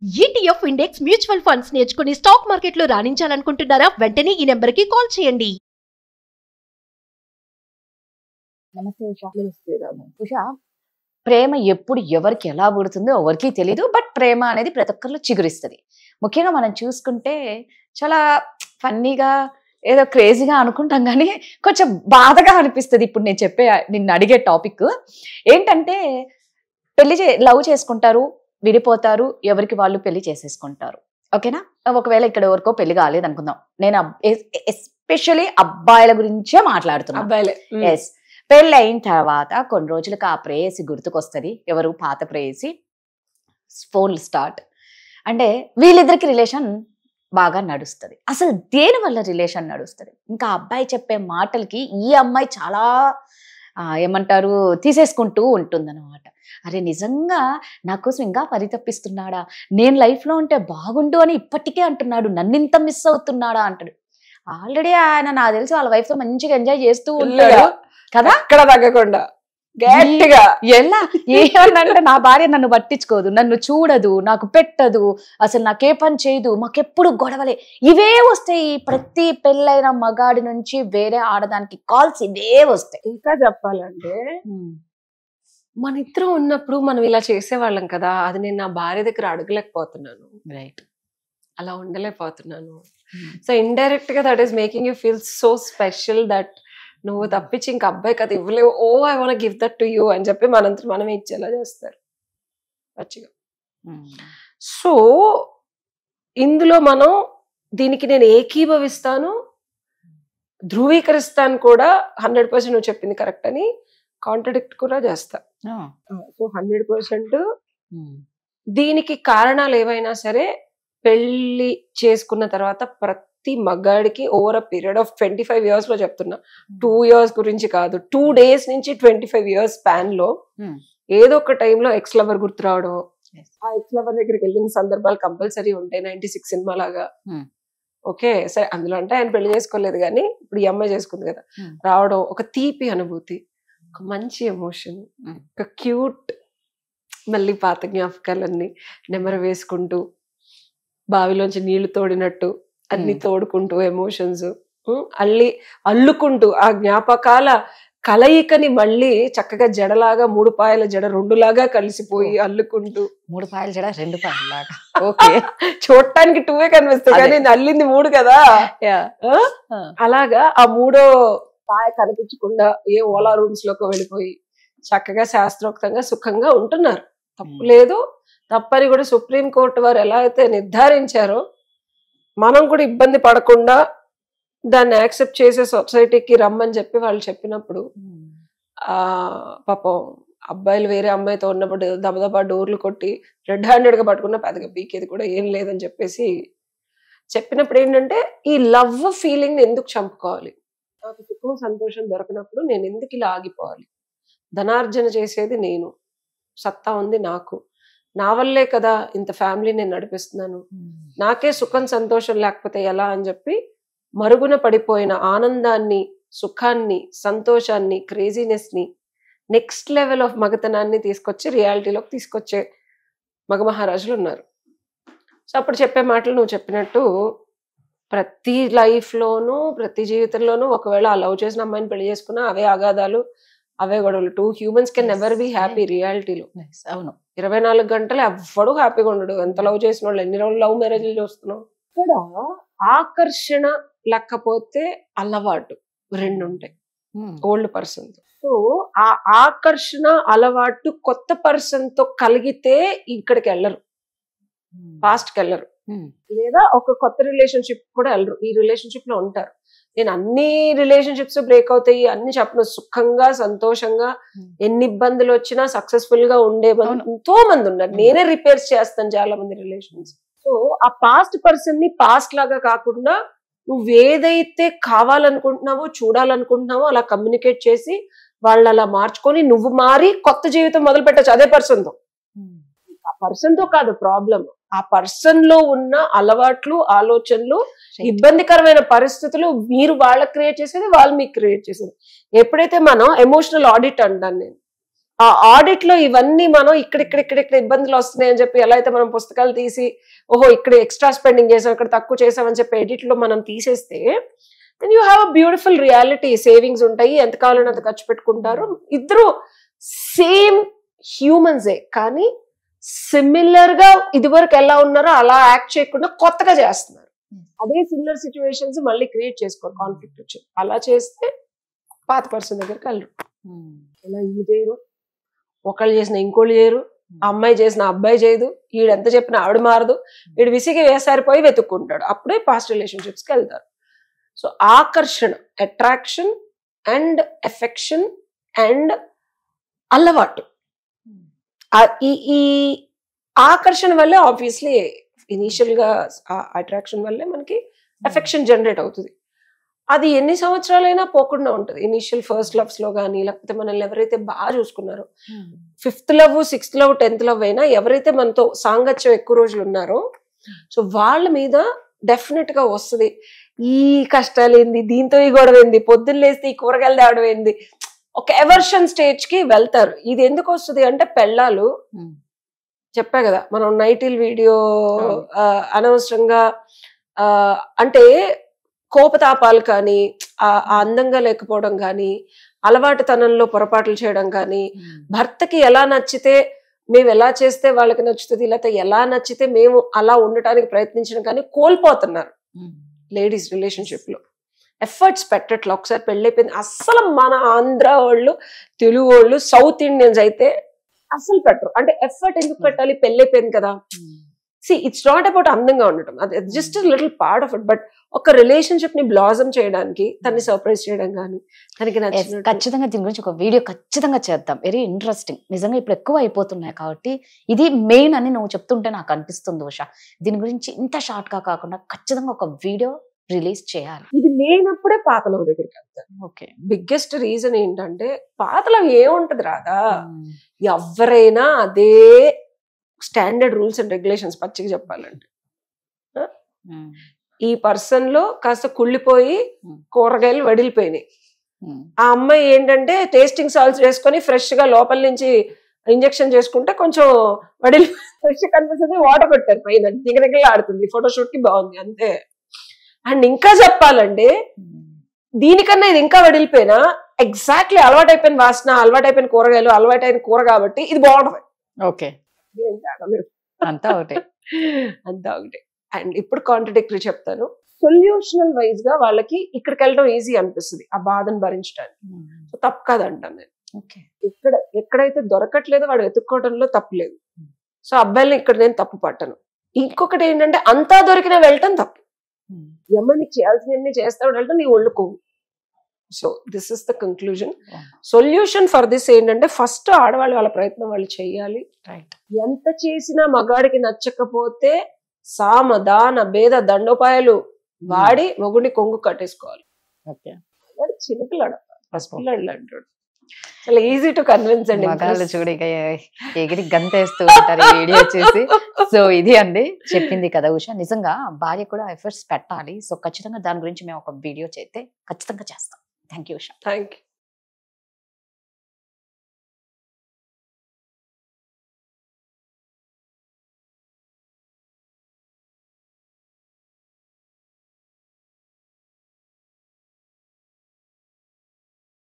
ETF index mutual funds నేర్చుకుని stock మార్కెట్లో రాణించాలనుకుంటున్నారా? వెంటనే ఈ నెంబర్కి కాల్ చేయండి. నమస్తే ఉషా. నమస్తే రాము. ఉషా, ప్రేమ ఎప్పుడు ఎవరికి ఎలా పుడుతుందో ఎవరికి తెలీదు. బట్ ప్రేమ అనేది ప్రతి ఒక్కరిలో చిగురిస్తుంది. ముఖ్యంగా మనం చూసుకుంటే చాలా ఫన్నీగా ఏదో క్రేజీగా అనుకుంటాం, కానీ కొంచెం బాధగా అనిపిస్తుంది. ఇప్పుడు నిన్ను అడిగే టాపిక్ ఏంటంటే, లవ్ చేసుకుంటారు, విడిపోతారు, ఎవరికి వాళ్ళు పెళ్లి చేసేసుకుంటారు. ఓకేనా? ఒకవేళ ఇక్కడ ఎవరికో పెళ్లి కాలేదు అనుకుందాం. నేను ఎస్పెషల్లీ అబ్బాయిల గురించే మాట్లాడుతున్నా. అబ్బాయిలే. ఎస్, పెళ్ళి అయిన తర్వాత కొన్ని రోజులకు ఆ ప్రేయసి గుర్తుకొస్తుంది. ఎవరు? పాత ప్రేయసి. ఫోన్లు స్టార్ట్. అంటే వీళ్ళిద్దరికి రిలేషన్ బాగా నడుస్తుంది. అసలు దేని వల్ల రిలేషన్ నడుస్తుంది? ఇంకా అబ్బాయి చెప్పే మాటలకి ఈ అమ్మాయి చాలా ఏమంటారు తీసేసుకుంటూ ఉంటుందన్నమాట. అరే నిజంగా నా కోసం ఇంకా పరితపిస్తున్నాడా, నేను లైఫ్లో ఉంటే బాగుండు అని ఇప్పటికే అంటున్నాడు, నన్ను ఇంత మిస్ అవుతున్నాడా అంటాడు. ఆల్రెడీ ఆయన నాకు తెలిసి వాళ్ళ వైఫ్తో మంచిగా ఎంజాయ్ చేస్తూ ఉంటాడు కదా, అక్కడ తగ్గకుండా గట్టిగా. ఎలా ఏమన్నంటే, నా భార్య నన్ను పట్టించుకోదు, నన్ను చూడదు, నాకు పెట్టదు, అసలు నాకే పని చేయదు, మాకెప్పుడు గొడవలే, ఇవే వస్తాయి. ప్రతి పెళ్ళైన మగాడి నుంచి వేరే ఆడదానికి కాల్స్ ఇవే వస్తాయి. ఇంకా చెప్పాలంటే, మన ఇద్దరం ఉన్నప్పుడు మనం ఇలా చేసేవాళ్ళం కదా, అది నేను నా భార్య దగ్గర అడగలేకపోతున్నాను. రైట్, అలా ఉండలేకపోతున్నాను. సో ఇండైరెక్ట్ గా that is making you feel so special that నువ్వు తప్పించి ఇంక అబ్బాయి కదా ఇవ్వలేవు. Oh I want give that to you అని చెప్పి మనంతా మనమే ఇచ్చేలా చేస్తారు మంచిగా. సో ఇందులో మనం దీనికి నేను ఏకీభవిస్తాను, ధృవీకరిస్తాను కూడా. 100% నువ్వు చెప్పింది కరెక్ట్ అని కాంట్రడిక్ట్ కూడా చేస్తా. సో 100% దీనికి కారణాలు ఏవైనా సరే పెళ్లి చేసుకున్న తర్వాత ప్రతి మగాడికి over a period of 25 years లో చెప్తున్నా, 2 years గురించి కాదు, 2 days నుంచి 25 years స్పాన్ లో ఏదో ఒక టైంలో ఎక్స్ లవర్ గుర్తు రావడం, ఆ ఎక్స్ లవర్ దగ్గరికి వెళ్ళిన సందర్భాలు కంపల్సరీ ఉంటాయి. 96 సినిమా లాగా. ఓకే సరే, అందులో అంటే ఆయన పెళ్లి చేసుకోలేదు కానీ ఇప్పుడు ఈ అమ్మాయి చేసుకుంది కదా, రావడం, ఒక తీపి అనుభూతి, ఒక మంచి ఎమోషన్, ఒక క్యూట్, మళ్ళీ పాత జ్ఞాపకాలన్నీ నెమరు వేసుకుంటూ బావిలోంచి నీళ్లు తోడినట్టు అన్ని తోడుకుంటూ ఎమోషన్స్ అల్లుకుంటూ ఆ జ్ఞాపకాల కలయికని మళ్ళీ చక్కగా జడలాగా 3 పాయల జడ 2 లాగా కలిసిపోయి అల్లుకుంటూ. 3 పాయల జడ 2 పాయల లాగా. ఓకే, చూడటానికి 2 కనిపిస్తుంది కానీ అల్లింది 3 కదా. అలాగా ఆ 3వ పాయ కనిపించకుండా ఏ ఓలా రూమ్స్ లోకి వెళ్ళిపోయి చక్కగా శాస్త్రోక్తంగా సుఖంగా ఉంటున్నారు. తప్పు లేదు. తప్పని కూడా సుప్రీంకోర్టు వారు ఎలా అయితే నిర్ధారించారో మనం కూడా ఇబ్బంది పడకుండా దాన్ని యాక్సెప్ట్ చేసే సొసైటీకి రమ్మని చెప్పి వాళ్ళు చెప్పినప్పుడు, పాపం అబ్బాయిలు వేరే అమ్మాయితో ఉన్నప్పుడు దబదబా డోర్లు కొట్టి రెడ్ హ్యాండెడ్ గా పట్టుకున్న పెద్దగా బీకేది కూడా ఏం లేదని చెప్పేసి చెప్పినప్పుడు ఏంటంటే, ఈ లవ్ ఫీలింగ్ ని ఎందుకు చంపుకోవాలి? నాకు సుఖం సంతోషం దొరికినప్పుడు నేను ఎందుకు ఇలా ఆగిపోవాలి? ధనార్జన చేసేది నేను, సత్తా ఉంది నాకు, నా వల్లే కదా ఇంత ఫ్యామిలీ నేను నడిపిస్తున్నాను, నాకే సుఖం సంతోషం లేకపోతే ఎలా అని చెప్పి మరుగున పడిపోయిన ఆనందాన్ని, సుఖాన్ని, సంతోషాన్ని, క్రేజీనెస్ ని, నెక్స్ట్ లెవెల్ ఆఫ్ మగతనాన్ని తీసుకొచ్చి రియాలిటీలోకి తీసుకొచ్చే మగ మహారాజులు ఉన్నారు. సో అప్పుడు చెప్పే మాటలు నువ్వు చెప్పినట్టు ప్రతి లైఫ్లోనూ ప్రతి జీవితంలోనూ ఒకవేళ ఆ లవ్ చేసిన అమ్మాయిని పెళ్లి చేసుకున్నా అవే అగాధాలు, అవే గొడవలు. 2 humans can never be happy రియాలిటీలో. అవును, 24 గంటలు ఎవ్వడు హ్యాపీగా ఉండడు. ఎంత లవ్ చేసిన వాళ్ళు, ఎన్ని రోజులు లవ్ మ్యారేజ్లు చూస్తున్నావు. ఇక్కడ ఆకర్షణ లేకపోతే అలవాటు 2 ఉంటాయి ఓల్డ్ పర్సన్. సో ఆ ఆకర్షణ అలవాటు కొత్త పర్సన్ తో కలిగితే ఇక్కడికి వెళ్ళరు, పాస్ట్ కి వెళ్ళరు, లేదా ఒక కొత్త రిలేషన్షిప్ కూడా వెళ్ళరు. ఈ రిలేషన్షిప్ లో ఉంటారు. నేను అన్ని రిలేషన్షిప్స్ బ్రేక్ అవుతాయి అన్ని చెప్పను. సుఖంగా సంతోషంగా ఎన్ని ఇబ్బందులు వచ్చినా సక్సెస్ఫుల్ గా ఉండే ఎంతో మంది ఉన్నారు. నేనే రిపేర్స్ చేస్తాను చాలా మంది రిలేషన్స్. సో ఆ పాస్ట్ పర్సన్ ని పాస్ట్ లాగా కాకుండా నువ్వేదైతే కావాలనుకుంటున్నావో, చూడాలనుకుంటున్నావో అలా కమ్యూనికేట్ చేసి వాళ్ళు అలా మార్చుకొని నువ్వు మారి కొత్త జీవితం మొదలు పెట్టచ్చు అదే పర్సన్ తో. ఆ పర్సన్ తో కాదు ప్రాబ్లం, ఆ పర్సన్ లో ఉన్న అలవాట్లు, ఆలోచనలు, ఇబ్బందికరమైన పరిస్థితులు మీరు వాళ్ళకి క్రియేట్ చేసేది, వాళ్ళు మీకు క్రియేట్ చేసేది. ఎప్పుడైతే మనం ఎమోషనల్ ఆడిట్ అంటాను నేను, ఆ ఆడిట్ లో ఇవన్నీ మనం ఇక్కడ ఇబ్బందులు వస్తున్నాయి అని చెప్పి ఎలా అయితే మనం పుస్తకాలు తీసి ఓహో ఇక్కడ ఎక్స్ట్రా స్పెండింగ్ చేసాం ఇక్కడ తక్కువ చేసామని చెప్పి ఎడిట్ లో మనం తీసేస్తే then you have a beautiful reality. Savings ఉంటాయి, ఎంత కావాలని అంత ఖర్చు పెట్టుకుంటారు. ఇద్దరు సేమ్ హ్యూమన్సే, కానీ సిమిలర్ గా ఇదివరకు ఎలా ఉన్నారో అలా యాక్ట్ చేయకుండా కొత్తగా చేస్తున్నారు. అదే సిమిలర్ సిచ్యువేషన్స్ మళ్ళీ క్రియేట్ చేసుకోరు, కాన్ఫ్లిక్ట్ వచ్చి. అలా చేస్తే పాత పర్సన్ దగ్గరికి వెళ్ళరు. ఇలా ఇది చేయరు, ఒకళ్ళు చేసిన ఇంకోళ్ళు చేయరు, అమ్మాయి చేసిన అబ్బాయి చేయదు, వీడు ఎంత చెప్పినా ఆవిడ మారదు, వీడు విసిగి వేసారిపోయి వెతుక్కుంటాడు. అప్పుడే పాస్ట్ రిలేషన్షిప్స్ కి వెళ్తారు. సో ఆకర్షణ, అట్రాక్షన్ అండ్ ఎఫెక్షన్ అండ్ అలవాటు, ఈ ఆకర్షణ వల్లే ఆబ్వియస్లీ ఇనీషియల్ గా అట్రాక్షన్ వల్లే మనకి ఎఫెక్షన్ జనరేట్ అవుతుంది. అది ఎన్ని సంవత్సరాలైనా పోకుండా ఉంటుంది. ఇనీషియల్ ఫస్ట్ లవ్స్ లో కానీ, లేకపోతే మనల్ని ఎవరైతే బాగా చూసుకున్నారో, 5th love 6th love 10th love అయినా ఎవరైతే మనతో సాంగత్యం ఎక్కువ రోజులు ఉన్నారో సో వాళ్ళ మీద డెఫినెట్ గా వస్తుంది. ఈ కష్టాలు ఏంది, దీంతో ఈ గొడవ ఏంది, పొద్దున్న లేస్తే ఈ కూరగాయలు తేవడం ఏంది, ఒక ఎవర్షన్ స్టేజ్ కి వెళ్తారు. ఇది ఎందుకు వస్తుంది అంటే పెళ్ళాలు చెప్పా కదా, మనం నైటిల్ వీడియో అనవసరంగా అంటే కోపతాపాలు కానీ, అందంగా లేకపోవడం కానీ, అలవాటుతనంలో పొరపాట్లు చేయడం కానీ, భర్తకి ఎలా నచ్చితే మేము ఎలా చేస్తే వాళ్ళకి నచ్చుతుంది, లేకపోతే ఎలా నచ్చితే మేము అలా ఉండటానికి ప్రయత్నించడం కానీ కోల్పోతున్నారు లేడీస్ రిలేషన్షిప్ లో. ఎఫర్ట్స్ పెట్టట్లా. ఒకసారి పెళ్ళైపోయింది అస్సలు మన ఆంధ్ర వాళ్ళు, తెలుగు వాళ్ళు, సౌత్ ఇండియన్స్ అయితే అస్సలు పెట్టరు. అంటే ఎఫర్ట్ ఎందుకు పెట్టాలి, పెళ్ళైపోయింది కదా. సి ఇట్స్ నాట్ అబౌట్ అందంగా ఉండటం, అది just little part of it. But ఒక రిలేషన్షిప్ ని బ్లాజమ్ చేయడానికి, తన్ని సర్ప్రైజ్ చేయడం కానీ, తనకి నచ్చిన ఖచ్చితంగా దీని గురించి ఒక వీడియో ఖచ్చితంగా చేద్దాం. Very interesting. నిజంగా ఇప్పుడు ఎక్కువ అయిపోతున్నాయి కాబట్టి ఇది మెయిన్ అని నువ్వు చెప్తుంటే నాకు అనిపిస్తుంది ఉషా. దీని గురించి ఇంత షార్ట్ గా కాకుండా ఖచ్చితంగా ఒక వీడియో రిలీజ్ చేయాలి. ఇది లేనప్పుడే పాతలవ్ దగ్గరికి వెళ్తారు. ఓకే, బిగ్గెస్ట్ రీజన్ ఏంటంటే పాతలవ్ ఏముంటది రాదా, ఎవరైనా అదే స్టాండర్డ్ రూల్స్ అండ్ రెగ్యులేషన్స్. పచ్చిగా చెప్పాలంటే ఈ పర్సన్ లో కాస్త కుళ్ళిపోయి కూరగాయలు వడిలిపోయినాయి. ఆ అమ్మాయి ఏంటంటే టేస్టింగ్ సాల్ట్స్ వేసుకొని ఫ్రెష్ గా లోపల నుంచి ఇంజెక్షన్ చేసుకుంటే కొంచెం వడిలి ఫ్రెష్ కనిపిస్తుంది, వాటర్ పెట్టారు పైన, దిగదగ్గర ఆడుతుంది, ఫోటోషూట్ కి బాగుంది అంతే. అండ్ ఇంకా చెప్పాలంటే దీనికన్నా ఇది ఇంకా వడిలిపోయినా ఎగ్జాక్ట్లీ అలవాటైపోయిన వాసన, అలవాటైపోయిన కూరగాయలు, అలవాటైన కూర కాబట్టి ఇది బాగుంటది. ఓకే, అంతా ఒకటే. అంతా ఒకటే. అండ్ ఇప్పుడు కాంట్రడిక్టరీ చెప్తాను. సొల్యూషనల్ వైజ్ గా వాళ్ళకి ఇక్కడికి వెళ్ళడం ఈజీ అనిపిస్తుంది ఆ బాధను భరించడానికి. సో తప్పు కాదంటాను నేను. ఎక్కడైతే దొరకట్లేదో వాడు వెతుక్కోవడంలో తప్పులేదు. సో అబ్బాయిని ఇక్కడ నేను తప్పు పట్టను. ఇంకొకటి ఏంటంటే అంతా దొరికినా వెళ్ళటం తప్పు. ఎమ్మని చేయాల్సినవన్నీ చేస్తాడు వెళ్ళటం నీ ఒళ్ళు కొవ్వు. So this is the conclusion. Solution for this ఏంటంటే ఫస్ట్ ఆడవాళ్ళు వాళ్ళ ప్రయత్నం వాళ్ళు చెయ్యాలి. ఎంత చేసినా మగాడికి నచ్చకపోతే సామ దాన భేద దండోపాయాలు వాడి మొగుడిని కొంగు కట్టేసుకోవాలి. చిన్నపిల్లాడు, ఫస్ట్ పిల్లాడు అంటాడు. చాలా ఈజీ టు కన్విన్స్ అండి. మగాళ్ళు చూడు ఇక ఎగిరి గంతేస్తూ ఉంటారు ఈ వీడియో చూసి. సో ఇది అండి చెప్పింది కదా ఉషా. నిజంగా భార్య కూడా ఎఫర్ట్స్ పెట్టాలి. సో ఖచ్చితంగా దాని గురించి మేము ఒక వీడియో చేస్తే ఖచ్చితంగా చేస్తాం. Thank you Usha. Thank you.